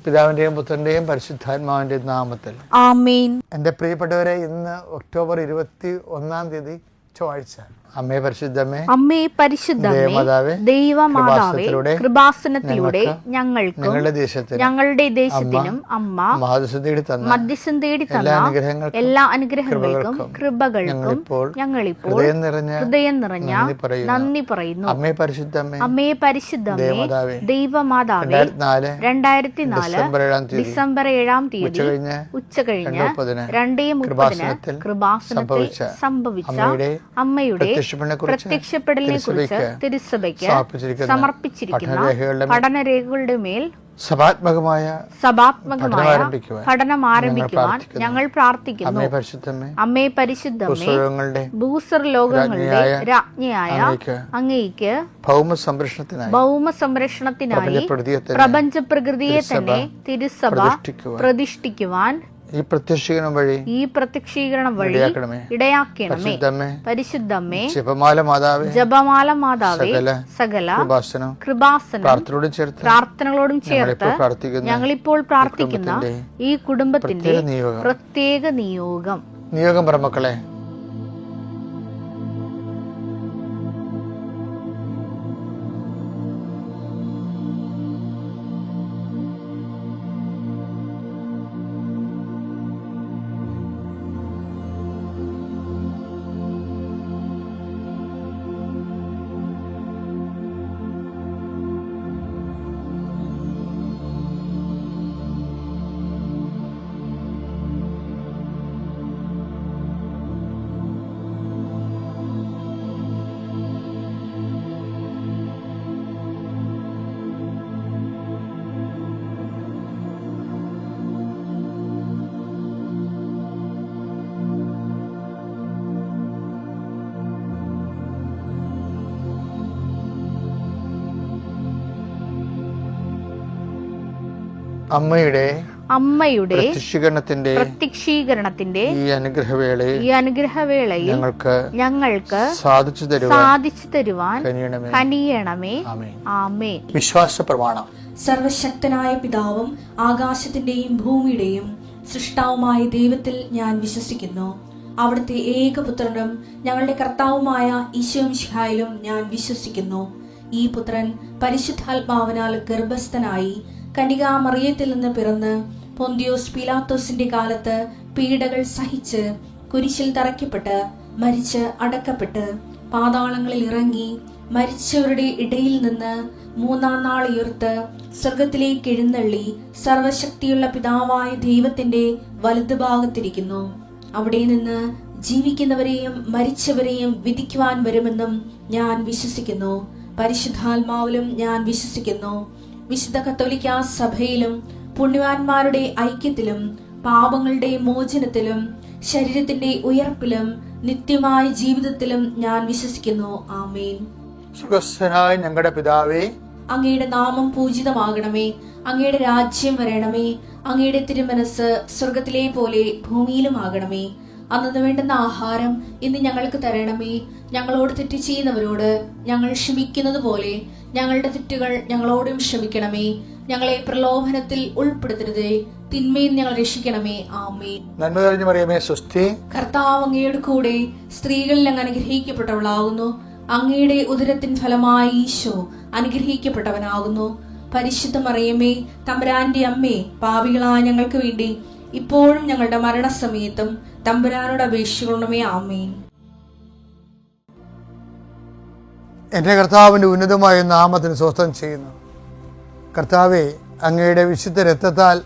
പിതാവിൻ്റെയും പുത്രൻ്റെയും പരിശുദ്ധാത്മാവിൻ്റെയും നാമത്തിൽ ആമേൻ. എൻ്റെ പ്രിയപ്പെട്ടവരെ, ഇന്ന് ഒക്ടോബർ 21 ചൊവ്വാഴ്ച. അമ്മേ പരിശുദ്ധമേ, അമ്മേ പരിശുദ്ധമേ, ദൈവമാതാവേ, കൃപാസനത്തിലൂടെ ഞങ്ങൾക്കും ഞങ്ങളുടെ ദേശത്തിനും അമ്മ മധ്യസ്ഥം തേടി തന്ന എല്ലാ അനുഗ്രഹങ്ങൾക്കും കൃപകൾക്കും ഞങ്ങളിപ്പോൾ ഹൃദയം നിറഞ്ഞ നന്ദി പറയുന്നു. അമ്മേ പരിശുദ്ധമേ, അമ്മേ പരിശുദ്ധമേ, ദൈവമാതാവേ, 2004 ഡിസംബർ 7 ഉച്ചകഴിഞ്ഞ് 2:30 കൃപാസനത്തിൽ സംഭവിച്ച അമ്മയുടെ പ്രത്യക്ഷപ്പെടലിനെ കുറിച്ച് തിരുസഭയ്ക്ക് സമർപ്പിച്ചിരിക്കുന്ന പഠനരേഖകളുടെ മേൽ സഭാത്മകമായ പഠനം ആരംഭിക്കുവാൻ ഞങ്ങൾ പ്രാർത്ഥിക്കുന്നു. അമ്മേ പരിശുദ്ധമേ, ഭൂസ്വർ ലോകങ്ങളുടെ രാജ്ഞിയായ അങ്ങേയ്ക്ക് ഭൗമ സംരക്ഷണത്തിനായി പ്രപഞ്ച പ്രകൃതിയെ തന്നെ തിരുസഭ പ്രതിഷ്ഠിക്കുവാൻ ഈ പ്രത്യക്ഷീകരണം വഴി ഇടയാക്കണമേ. പരിശുദ്ധമേ, ജപമാല മാതാവേ, സകല കൃപാസനം പ്രാർത്ഥനകളോടും ചേർത്ത് ഞങ്ങളിപ്പോൾ പ്രാർത്ഥിക്കുന്ന ഈ കുടുംബത്തിന്റെ പ്രത്യേക നിയോഗം പറമക്കളെ, അമ്മയുടെ പ്രത്യക്ഷീകരണത്തിന്റെ ഈ അനുഗ്രഹവേളയിൽ ഞങ്ങൾക്ക് സാധിച്ചു തരുവാൻ കനിയണമേ. ആമേൻ. വിശ്വാസ പ്രമാണം. സർവശക്തനായ പിതാവും ആകാശത്തിന്റെയും ഭൂമിയുടെയും സൃഷ്ടാവുമായ ദൈവത്തിൽ ഞാൻ വിശ്വസിക്കുന്നു. അവിടുത്തെ ഏകപുത്രനും ഞങ്ങളുടെ കർത്താവുമായ ഈശോമിശിഹായിലും ഞാൻ വിശ്വസിക്കുന്നു. ഈ പുത്രൻ പരിശുദ്ധാത്മാവിനാൽ ഗർഭസ്ഥനായി കന്യകാമറിയത്തിൽ നിന്ന് പിറന്ന് പൊന്തിയോസ് പീലാത്തോസിന്റെ കാലത്ത് പീഡകൾ സഹിച്ച് കുരിശിൽ തറയ്ക്കപ്പെട്ട് മരിച്ച് അടക്കപ്പെട്ട് പാതാളങ്ങളിൽ ഇറങ്ങി മരിച്ചവരുടെ ഇടയിൽ നിന്ന് 3-ാം നാൾ ഉയർത്ത് സ്വർഗത്തിലേക്ക് എഴുന്നള്ളി സർവശക്തിയുള്ള പിതാവായ ദൈവത്തിന്റെ വലതുഭാഗത്തിരിക്കുന്നു. അവിടെ നിന്ന് ജീവിക്കുന്നവരെയും മരിച്ചവരെയും വിധിക്കുവാൻ വരുമെന്നും ഞാൻ വിശ്വസിക്കുന്നു. പരിശുദ്ധാത്മാവിലും ഞാൻ വിശ്വസിക്കുന്നു. വിശുദ്ധ കത്തോലിക്കാ സഭയിലും പുണ്യവാന്മാരുടെ ഐക്യത്തിലും പാപങ്ങളുടെ മോചനത്തിലും ശരീരത്തിന്റെ ഉയർപ്പിലും നിത്യമായ ജീവിതത്തിലും ഞാൻ വിശ്വസിക്കുന്നു. ആമേൻ. സ്വർഗ്ഗസ്ഥനായ ഞങ്ങളുടെ പിതാവേ, അങ്ങയുടെ നാമം പൂജിതമാകണമേ. അങ്ങയുടെ രാജ്യം വരണമേ. അങ്ങയുടെ തിരുമനസ് സ്വർഗത്തിലെ പോലെ ഭൂമിയിലും ആകണമേ. അന്നു വേണ്ടുന്ന ആഹാരം ഇന്ന് ഞങ്ങൾക്ക് തരണമേ. ഞങ്ങളോട് തെറ്റ് ചെയ്യുന്നവരോട് ഞങ്ങൾ ക്ഷമിക്കുന്നത് പോലെ ഞങ്ങളുടെ തെറ്റുകൾ ഞങ്ങളോടും ക്ഷമിക്കണമേ. ഞങ്ങളെ പ്രലോഭനത്തിൽ ഉൾപ്പെടുത്തരുതേ, തിന്മയിൽ ഞങ്ങൾ രക്ഷിക്കണമേ. ആമേൻ. നന്മ നിറഞ്ഞ മറിയമേ, സ്വസ്തി. കർത്താവ് അങ്ങയുടെ കൂടെ സ്ത്രീകളിൽ അങ്ങ് അനുഗ്രഹിക്കപ്പെട്ടവളാകുന്നു. അങ്ങയുടെ ഉദരത്തിൻ ഫലമായി ഈശോ അനുഗ്രഹിക്കപ്പെട്ടവനാകുന്നു. പരിശുദ്ധ മറിയമേ, തമ്പുരാന്റെ അമ്മേ, പാപികളായ ഞങ്ങൾക്ക് വേണ്ടി ഇപ്പോഴും ഞങ്ങളുടെ മരണസമയത്തും തമ്പുരാനോട് അപേക്ഷിക്കണമേ. ആമേൻ. എൻ്റെ കർത്താവിൻ്റെ ഉന്നതമായ നാമത്തിന് സ്വസ്ഥം ചെയ്യുന്നു. കർത്താവെ, അങ്ങയുടെ വിശുദ്ധ രക്തത്താൽ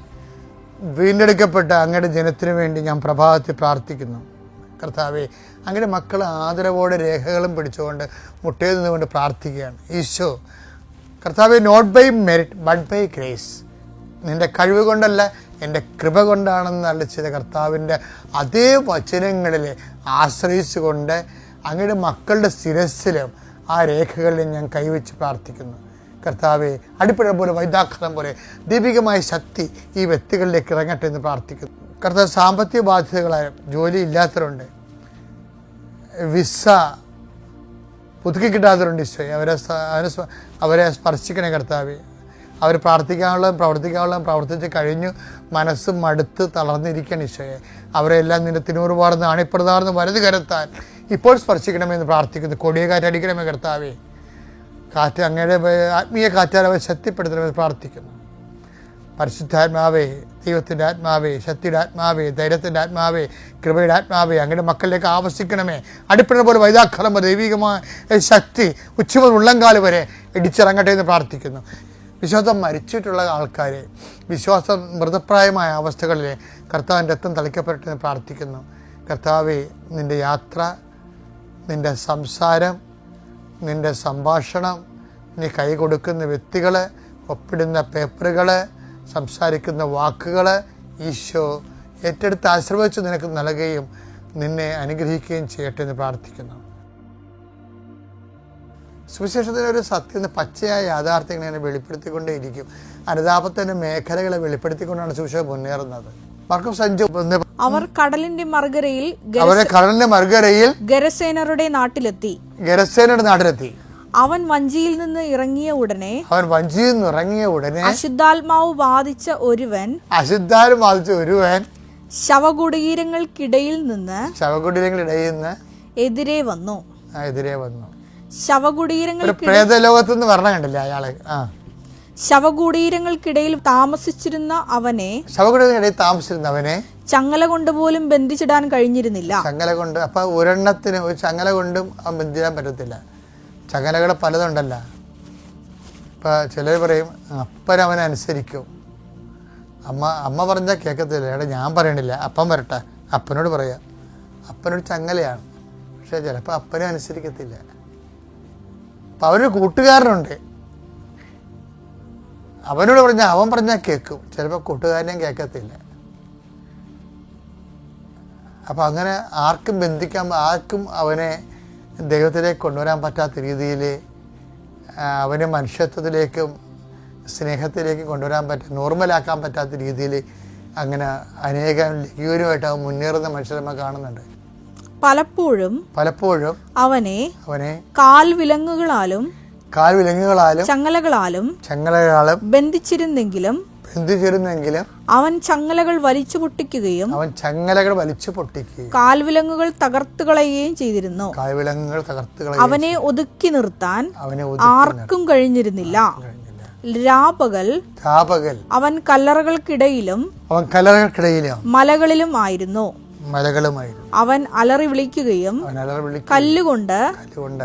വീണ്ടെടുക്കപ്പെട്ട അങ്ങയുടെ ജനത്തിനു വേണ്ടി ഞാൻ പ്രഭാതത്തിൽ പ്രാർത്ഥിക്കുന്നു. കർത്താവെ, അങ്ങയുടെ മക്കൾ ആദരവോടെ രേഖകളും പിടിച്ചുകൊണ്ട് മുട്ടയിൽ നിന്നുകൊണ്ട് പ്രാർത്ഥിക്കുകയാണ്. ഈശോ കർത്താവെ, not by merit but by grace, നിൻ്റെ കഴിവ് കൊണ്ടല്ല എൻ്റെ കൃപ കൊണ്ടാണെന്ന് അളിച്ചത് കർത്താവിൻ്റെ അതേ വചനങ്ങളിൽ ആശ്രയിച്ചുകൊണ്ട് അങ്ങയുടെ മക്കളുടെ ശിരസ്സിലും ആ രേഖകളിൽ ഞാൻ കൈവച്ച് പ്രാർത്ഥിക്കുന്നു. കർത്താവെ, അടിപ്പഴ പോലെ വൈദാഘാതം പോലെ ദീപികമായ ശക്തി ഈ വ്യക്തികളിലേക്ക് ഇറങ്ങട്ടെ എന്ന് പ്രാർത്ഥിക്കുന്നു. കർത്താവ്, സാമ്പത്തിക ബാധ്യതകളായ ജോലി ഇല്ലാത്തവരുണ്ട്, വിസ പുതുക്കി കിട്ടാത്തവരുണ്ട്. ഈശോയെ, അവരെ സ്പർശിക്കണേ കർത്താവെ. അവർ പ്രാർത്ഥിക്കാനുള്ളതും പ്രവർത്തിക്കാനുള്ളതും പ്രവർത്തിച്ച് കഴിഞ്ഞു മനസ്സ് മടുത്ത് തളർന്നിരിക്കണം ഈശോയെ. അവരെല്ലാം നിന്റെ തിരുമുറുപാർന്ന് അണിപ്രതാർന്ന് വലത് കരത്താൻ ഇപ്പോൾ സ്പർശിക്കണമെന്ന് പ്രാർത്ഥിക്കുന്നു. കൊടിയ കാറ്റടിക്കണമേ കർത്താവേ. കാറ്റ് അങ്ങയുടെ ആത്മീയ കാറ്റാൽ അവരെ ശക്തിപ്പെടുത്തണമെന്ന് പ്രാർത്ഥിക്കുന്നു. പരിശുദ്ധാത്മാവേ, ദൈവത്തിൻ്റെ ആത്മാവേ, ശക്തിയുടെ ആത്മാവേ, ധൈര്യത്തിൻ്റെ ആത്മാവേ, കൃപയുടെ ആത്മാവേ, അങ്ങയുടെ മക്കളിലേക്ക് ആവശ്യിക്കണമേ. അടിപ്പിണ പോലെ വൈതാഖലം പോലെ ദൈവികമായ ശക്തി ഉച്ചമുതൽ ഉള്ളംകാല് വരെ ഇടിച്ചിറങ്ങട്ടെ എന്ന് പ്രാർത്ഥിക്കുന്നു. വിശ്വാസം മരിച്ചിട്ടുള്ള ആൾക്കാരെ, വിശ്വാസം മൃതപ്രായമായ അവസ്ഥകളിലെ കർത്താവിൻ്റെ രക്തം തളിക്കപ്പെടട്ടെ എന്ന് പ്രാർത്ഥിക്കുന്നു. കർത്താവേ, നിൻ്റെ യാത്ര, നിൻ്റെ സംസാരം, നിൻ്റെ സംഭാഷണം, നീ കൈ കൊടുക്കുന്ന വ്യക്തികൾ, ഒപ്പിടുന്ന പേപ്പറുകൾ, സംസാരിക്കുന്ന വാക്കുകൾ ഈശോ ഏറ്റെടുത്ത് ആശീർവദിച്ച് നിനക്ക് നൽകുകയും നിന്നെ അനുഗ്രഹിക്കുകയും ചെയ്യട്ടെ എന്ന് പ്രാർത്ഥിക്കുന്നു. സുവിശേഷത്തിൻ്റെ ഒരു സത്യം, പച്ചയായ യാഥാർത്ഥ്യങ്ങൾ എന്നെ വെളിപ്പെടുത്തിക്കൊണ്ടേയിരിക്കും. അനുതാപത്തിൻ്റെ മേഖലകളെ വെളിപ്പെടുത്തിക്കൊണ്ടാണ് സുവിശേഷം മുന്നേറുന്നത്. അവർ കടലിന്റെ മറുകരയിൽ ഗരസേനരുടെ നാട്ടിലെത്തി. അവൻ വഞ്ചിയിൽ നിന്ന് ഇറങ്ങിയ ഉടനെ അശുദ്ധാത്മാവ് ബാധിച്ച ഒരുവൻ ശവകുടീരങ്ങൾക്കിടയിൽ നിന്ന് എതിരെ വന്നു. ശവകുടീരങ്ങൾക്കിടയിൽ താമസിച്ചിരുന്ന അവനെ ചങ്ങല കൊണ്ട് പോലും ബന്ധിച്ചിടാൻ കഴിഞ്ഞിരുന്നില്ല. ചങ്ങല കൊണ്ട് അപ്പൊ ഒരെണ്ണത്തിന് ഒരു ചങ്ങല കൊണ്ടും ബന്ധിക്കാൻ പറ്റത്തില്ല. ചങ്ങലകൾ പലതുണ്ടല്ല. ഇപ്പൊ ചിലർ പറയും അപ്പനവനെ അനുസരിക്കും, അമ്മ പറഞ്ഞാൽ കേൾക്കത്തില്ല. എടാ ഞാൻ പറയണില്ല, അപ്പൻ വരട്ടെ, അപ്പനോട് പറയാം. അപ്പനൊരു ചങ്ങലയാണ്, പക്ഷെ ചിലപ്പോൾ അപ്പനെ അനുസരിക്കത്തില്ല. അപ്പം അവനൊരു കൂട്ടുകാരനുണ്ട്, അവനോട് പറഞ്ഞാൽ അവൻ പറഞ്ഞാൽ കേൾക്കും, ചിലപ്പോൾ കൂട്ടുകാരനെയും കേൾക്കത്തില്ല. അപ്പം അങ്ങനെ ആർക്കും ബന്ധിക്കാൻ, ആർക്കും അവനെ ദൈവത്തിലേക്ക് കൊണ്ടുവരാൻ പറ്റാത്ത രീതിയിൽ, അവനെ മനുഷ്യത്വത്തിലേക്കും സ്നേഹത്തിലേക്കും കൊണ്ടുവരാൻ നോർമലാക്കാൻ പറ്റാത്ത രീതിയിൽ അങ്ങനെ അനേകം ലഘൂരമായിട്ട് അവൻ മുന്നേറുന്ന മനുഷ്യരെ നമ്മൾ കാണുന്നുണ്ട്. പലപ്പോഴും അവനെ കാൽവിലങ്ങുകളാലും ചങ്ങലകളാലും ബന്ധിച്ചിരുന്നെങ്കിലും അവൻ ചങ്ങലകൾ വലിച്ചു പൊട്ടിക്കുകയും കാൽവിലങ്ങുകൾ തകർത്തു കളയുകയും ചെയ്തിരുന്നു. അവനെ ഒതുക്കി നിർത്താൻ ആർക്കും കഴിഞ്ഞിരുന്നില്ല. രാപകൽ അവൻ കല്ലറകൾക്കിടയിലും മലകളിലും ആയിരുന്നു. അവൻ അലറി വിളിക്കുകയും കല്ലുകൊണ്ട്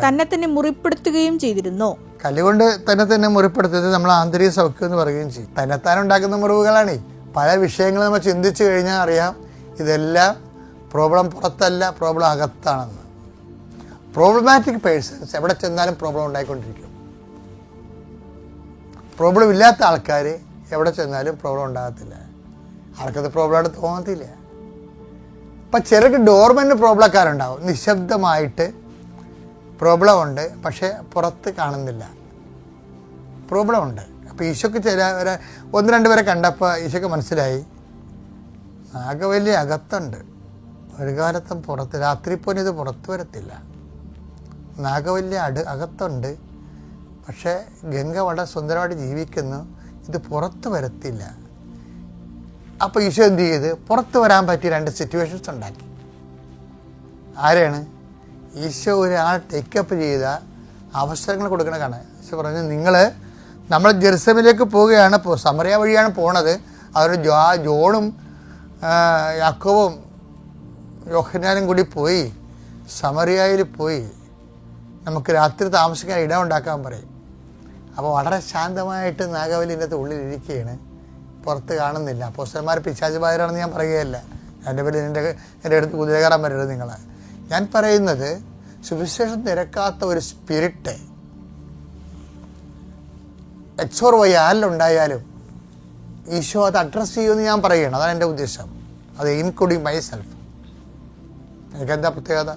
തന്നെ തന്നെ മുറിപ്പെടുത്തുകയും ചെയ്തിരുന്നു. കല്ലുകൊണ്ട് തന്നെ മുറിപ്പെടുത്തിയത് നമ്മൾ ആന്തരിക സൗഖ്യം എന്ന് പറയുകയും ചെയ്യും. തന്നെത്താൻ ഉണ്ടാക്കുന്ന മുറിവുകളാണ്. പല വിഷയങ്ങൾ നമ്മൾ ചിന്തിച്ചു കഴിഞ്ഞാൽ അറിയാം ഇതെല്ലാം പ്രോബ്ലം പുറത്തല്ല, പ്രോബ്ലം അകത്താണെന്ന്. പ്രോബ്ലമാറ്റിക് പേഴ്സൺസ് എവിടെ ചെന്നാലും പ്രോബ്ലം ഉണ്ടായിക്കൊണ്ടിരിക്കും. പ്രോബ്ലം ഇല്ലാത്ത ആൾക്കാർ എവിടെ ചെന്നാലും പ്രോബ്ലം ഉണ്ടാകത്തില്ല. ആൾക്കത് പ്രോബ്ലമായിട്ട് തോന്നത്തില്ല. അപ്പം ചെറുക്ക് ഡോർമെൻ്റ് പ്രോബ്ലക്കാരുണ്ടാവും, നിശബ്ദമായിട്ട് പ്രോബ്ലം ഉണ്ട്, പക്ഷേ പുറത്ത് കാണുന്നില്ല. പ്രോബ്ലം ഉണ്ട്. അപ്പോൾ ഈശോക്ക് ഒന്ന് രണ്ട് പേരെ കണ്ടപ്പോൾ ഈശോക്ക് മനസ്സിലായി ആകെ വലിയ അകത്തുണ്ട്, ഒരു കാലത്തും പുറത്ത് രാത്രി പോലും ഇത് പുറത്ത് വരത്തില്ല. നാഗവല്യ അകത്തുണ്ട്, പക്ഷേ ഗംഗ വളരെ സുന്ദരമായിട്ട് ജീവിക്കുന്നു, ഇത് പുറത്ത് വരത്തില്ല. അപ്പോൾ ഈശോ എന്ത് ചെയ്ത് പുറത്ത് വരാൻ പറ്റിയ രണ്ട് സിറ്റുവേഷൻസ് ഉണ്ടാക്കി. ആരെയാണ്? ഈശോ ഒരാൾ ടേക്കപ്പ് ചെയ്ത അവസരങ്ങൾ കൊടുക്കണ കാണാൻ. ഈശോ പറഞ്ഞു നമ്മൾ ജെറുസലേമിലേക്ക് പോവുകയാണ്, സമറിയ വഴിയാണ് പോണത്. അവർ ജോണും യാക്കോബും യോഹന്നാനും കൂടി പോയി സമറിയയിൽ പോയി നമുക്ക് രാത്രി താമസിക്കാൻ ഇടമുണ്ടാക്കാൻ പറയും. അപ്പോൾ വളരെ ശാന്തമായിട്ട് നാഗവല്ലിൻ്റെ ഉള്ളിലിരിക്കുകയാണ്, പുറത്ത് കാണുന്നില്ല. അപ്പോസ്തലന്മാർ പിശാച് ബാധിതരാണെന്ന് ഞാൻ പറയുകയല്ല. എൻ്റെ പേര് എൻ്റെ അടുത്ത് കുതിര കയറാൻ പറ്റരുത് നിങ്ങൾ. ഞാൻ പറയുന്നത് സുവിശേഷം നിരക്കാത്ത ഒരു സ്പിരിറ്റ് എക്സോർ വൈ ആരിലുണ്ടായാലും ഈശോ അത് അഡ്രസ്സ് ചെയ്യുമെന്ന് ഞാൻ പറയുകയാണ്. അതാണ് എൻ്റെ ഉദ്ദേശം. അത് ഇൻക്ലൂഡിങ് മൈ സെൽഫ്. എനിക്കെന്താ പ്രത്യേകത?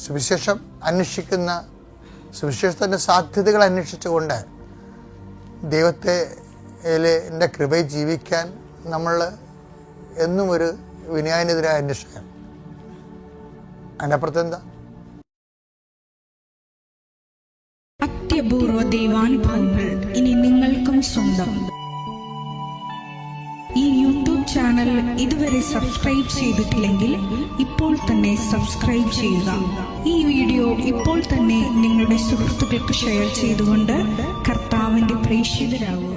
സുവിശേഷം അന്വേഷിക്കുന്ന, സുവിശേഷത്തിൻ്റെ സാധ്യതകൾ അന്വേഷിച്ചുകൊണ്ട് ദൈവത്തിൻ്റെ കൃപയിൽ ജീവിക്കാൻ നമ്മൾ എന്നും ഒരു വിനയാനെതിരായ അന്വേഷകൻ. അതിൻ്റെ അപ്പുറത്ത് എന്താ? അത്യപൂർവ ദൈവാനുഭവങ്ങൾ സ്വന്തം. ഈ യൂട്യൂബ് ചാനൽ ഇതുവരെ സബ്സ്ക്രൈബ് ചെയ്തിട്ടില്ലെങ്കിൽ ഇപ്പോൾ തന്നെ സബ്സ്ക്രൈബ് ചെയ്യുക. ഈ വീഡിയോ ഇപ്പോൾ തന്നെ നിങ്ങളുടെ സുഹൃത്തുക്കൾക്ക് ഷെയർ ചെയ്തുകൊണ്ട് കർത്താവിന്റെ പ്രേക്ഷിതരാകുക.